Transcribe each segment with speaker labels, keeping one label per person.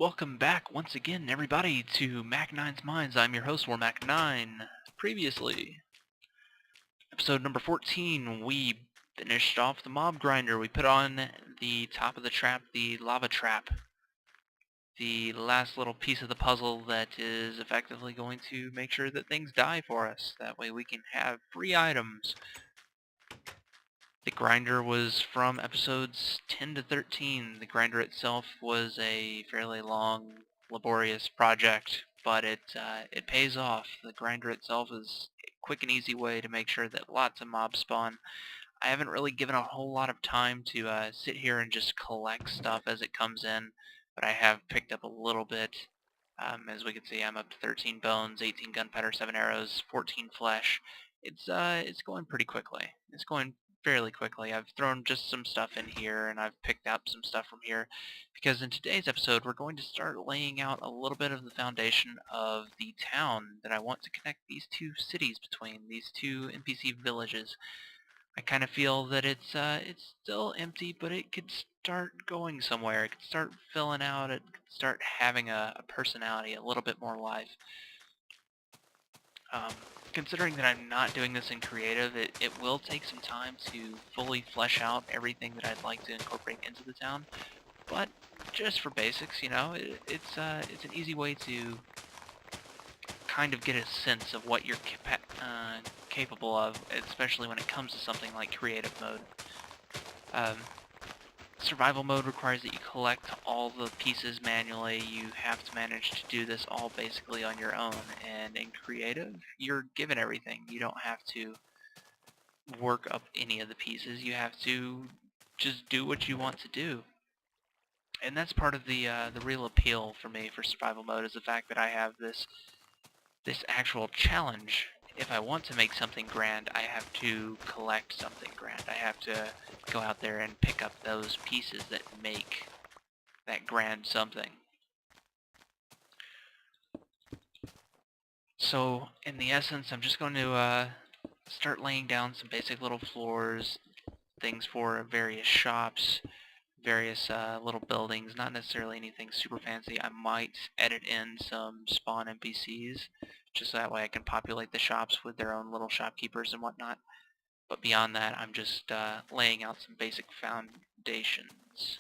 Speaker 1: Welcome back once again, everybody, to Mack9's Minds. I'm your host, Mack9. Previously, episode number 14, we finished off the mob grinder. We put on the top of the trap, the lava trap. The last little piece of the puzzle that is effectively going to make sure that things die for us. That way we can have free items. The grinder was from episodes 10 to 13. The grinder itself was a fairly long, laborious project, but it pays off. The grinder itself is a quick and easy way to make sure that lots of mobs spawn. I haven't really given a whole lot of time to sit here and just collect stuff as it comes in, but I have picked up a little bit. As we can see, I'm up to 13 bones, 18 gunpowder, 7 arrows, 14 flesh. It's going pretty quickly. It's going fairly quickly. I've thrown just some stuff in here, and I've picked up some stuff from here, because in today's episode we're going to start laying out a little bit of the foundation of the town that I want to connect these two cities between, these two NPC villages. I kind of feel that it's still empty, but it could start going somewhere. It could start filling out. It could start having a personality, a little bit more life. Considering that I'm not doing this in creative, it will take some time to fully flesh out everything that I'd like to incorporate into the town. But just for basics, you know, it's an easy way to kind of get a sense of what you're capable of, especially when it comes to something like creative mode. Survival mode requires that you collect all the pieces manually. You have to manage to do this all basically on your own, and in creative, you're given everything. You don't have to work up any of the pieces. You have to just do what you want to do. And that's part of the real appeal for me for survival mode, is the fact that I have this actual challenge. If I want to make something grand, I have to collect something grand. I have to go out there and pick up those pieces that make that grand something. So, in the essence, I'm just going to start laying down some basic little floors, things for various shops, various little buildings, not necessarily anything super fancy. I might edit in some spawn NPCs, just so that way I can populate the shops with their own little shopkeepers and whatnot. But beyond that, I'm just laying out some basic foundations.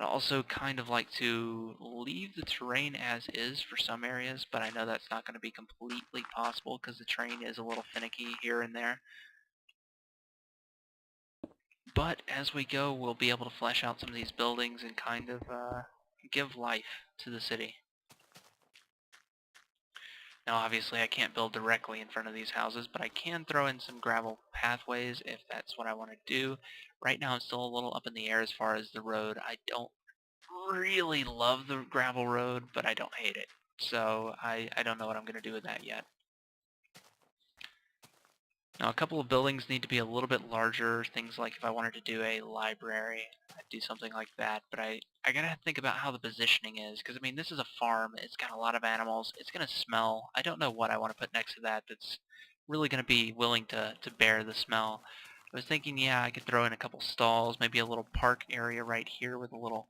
Speaker 1: I also kind of like to leave the terrain as is for some areas, but I know that's not going to be completely possible because the terrain is a little finicky here and there. But as we go, we'll be able to flesh out some of these buildings and kind of give life to the city. Now obviously I can't build directly in front of these houses, but I can throw in some gravel pathways if that's what I want to do. Right now I'm still a little up in the air as far as the road. I don't really love the gravel road, but I don't hate it. So I don't know what I'm going to do with that yet. Now a couple of buildings need to be a little bit larger. Things like if I wanted to do a library, I'd do something like that. But I gotta think about how the positioning is, because I mean this is a farm. It's got a lot of animals. It's gonna smell. I don't know what I want to put next to that that's really gonna be willing to bear the smell. I was thinking, yeah, I could throw in a couple stalls, maybe a little park area right here with a little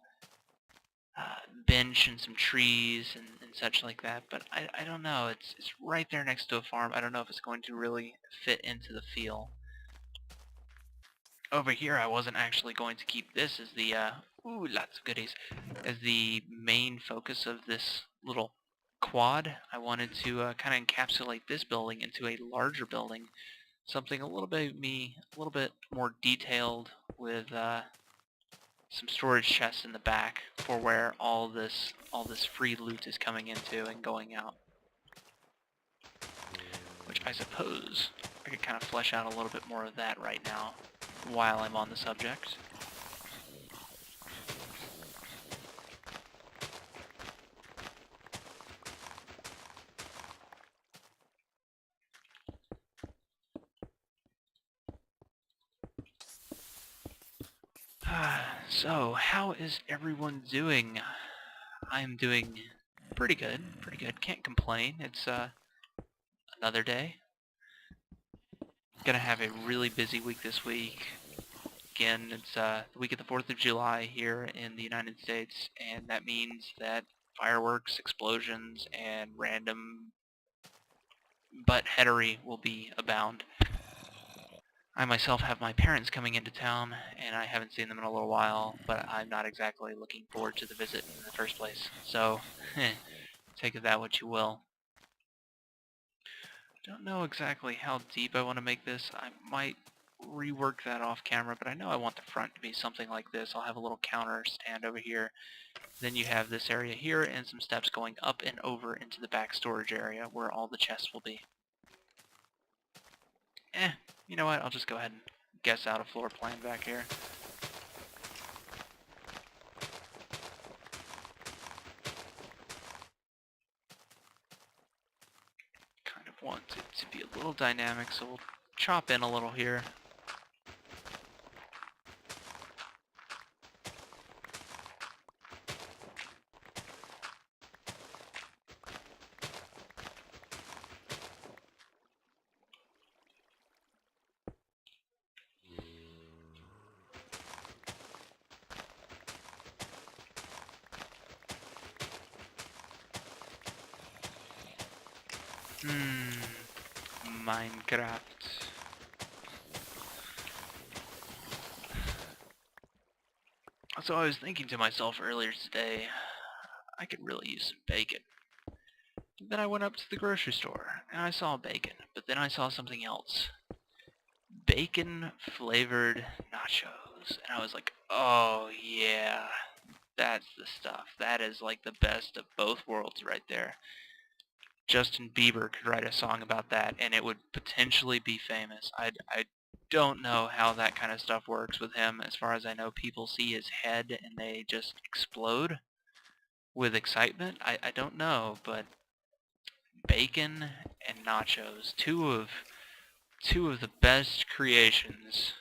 Speaker 1: bench and some trees and such like that, but I don't know. It's right there next to a farm. I don't know if it's going to really fit into the feel. Over here, I wasn't actually going to keep this as the ooh, lots of goodies, as the main focus of this little quad. I wanted to kind of encapsulate this building into a larger building, something a little bit more detailed, with some storage chests in the back for where all this free loot is coming into and going out. Which I suppose I could kind of flesh out a little bit more of that right now while I'm on the subject. So, how is everyone doing? I'm doing pretty good, Can't complain. It's another day. Gonna have a really busy week this week. Again, it's the week of the 4th of July here in the United States, and that means that fireworks, explosions, and random butt-headery will be abound. I myself have my parents coming into town, and I haven't seen them in a little while, but I'm not exactly looking forward to the visit in the first place. So, take of that what you will. Don't know exactly how deep I want to make this. I might rework that off camera, but I know I want the front to be something like this. I'll have a little counter stand over here. Then you have this area here and some steps going up and over into the back storage area where all the chests will be. You know what? I'll just go ahead and guess out a floor plan back here. Kind of want it to be a little dynamic, so we'll chop in a little here. Minecraft. So I was thinking to myself earlier today, I could really use some bacon. Then I went up to the grocery store, and I saw bacon, but then I saw something else. Bacon flavored nachos. And I was like, oh yeah, that's the stuff. That is like the best of both worlds right there. Justin Bieber could write a song about that, and it would potentially be famous. I don't know how that kind of stuff works with him. As far as I know, people see his head and they just explode with excitement. I don't know, but bacon and nachos, two of the best creations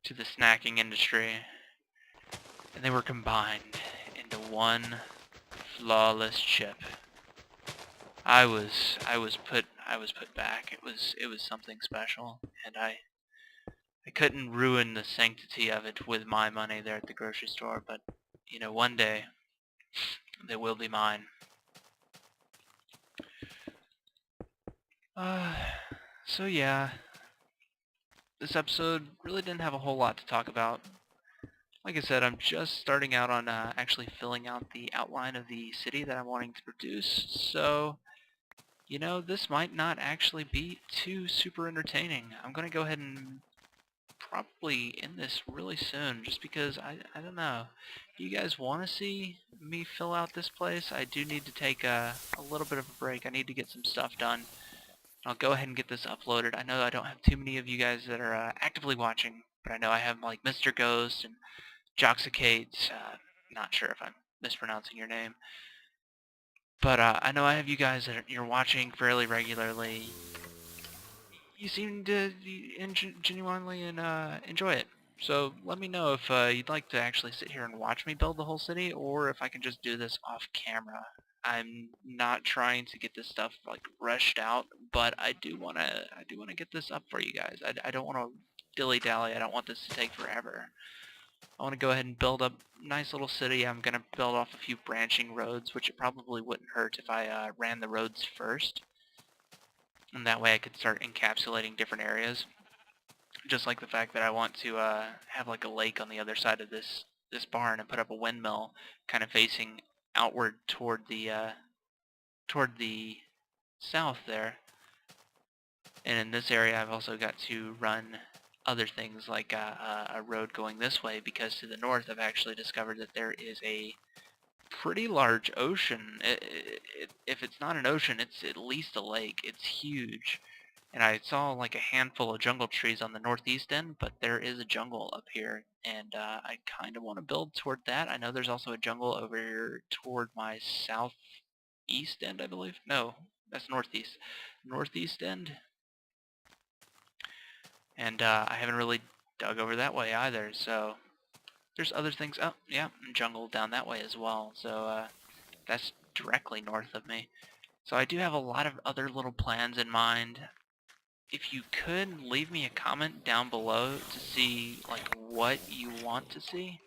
Speaker 1: to the snacking industry, and they were combined into one flawless chip. I was put back. It was something special, and I couldn't ruin the sanctity of it with my money there at the grocery store, but you know, one day they will be mine. So yeah, this episode really didn't have a whole lot to talk about. Like I said, I'm just starting out on actually filling out the outline of the city that I'm wanting to produce, so you know, this might not actually be too super entertaining. I'm going to go ahead and probably end this really soon, just because I don't know. You guys want to see me fill out this place? I do need to take a little bit of a break. I need to get some stuff done. I'll go ahead and get this uploaded. I know I don't have too many of you guys that are actively watching, but I know I have like Mr. Ghost and Joxicate. Not sure if I'm mispronouncing your name. But I know I have you guys that you're watching fairly regularly. You seem to genuinely enjoy it. So let me know if you'd like to actually sit here and watch me build the whole city, or if I can just do this off camera. I'm not trying to get this stuff like rushed out, but I do wanna get this up for you guys. I don't want to dilly-dally. I don't want this to take forever. I want to go ahead and build up a nice little city. I'm going to build off a few branching roads, which it probably wouldn't hurt if I ran the roads first. And that way I could start encapsulating different areas. Just like the fact that I want to have like a lake on the other side of this barn and put up a windmill kind of facing outward toward the south there. And in this area I've also got to run other things like a road going this way, because to the north I've actually discovered that there is a pretty large ocean. If it's not an ocean, it's at least a lake. It's huge. And I saw like a handful of jungle trees on the northeast end, but there is a jungle up here, and I kind of want to build toward that. I know there's also a jungle over here toward my southeast end, I believe. No, that's northeast. Northeast end. And I haven't really dug over that way either, so there's other things. Oh, yeah, jungle down that way as well, so that's directly north of me. So I do have a lot of other little plans in mind. if you could leave me a comment down below to see like what you want to see,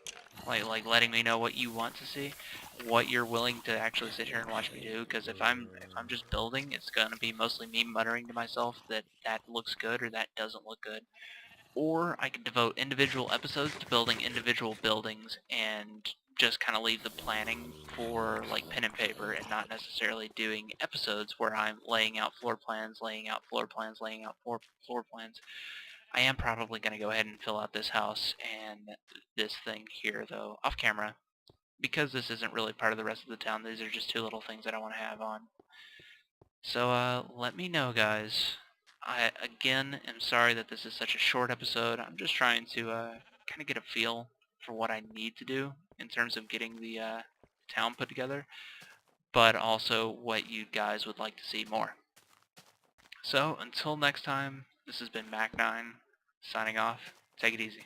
Speaker 1: like letting me know what you want to see, what you're willing to actually sit here and watch me do. Because if I'm just building, it's gonna be mostly me muttering to myself that that looks good or that doesn't look good. Or I could devote individual episodes to building individual buildings and just kind of leave the planning for like pen and paper and not necessarily doing episodes where I'm laying out floor plans, laying out floor plans, laying out floor plans. I am probably going to go ahead and fill out this house and this thing here though off camera because this isn't really part of the rest of the town. These are just two little things that I want to have on. So let me know, guys. I again am sorry that this is such a short episode. I'm just trying to kind of get a feel for what I need to do in terms of getting the town put together, but also what you guys would like to see more. So until next time, this has been Mack9 signing off. Take it easy.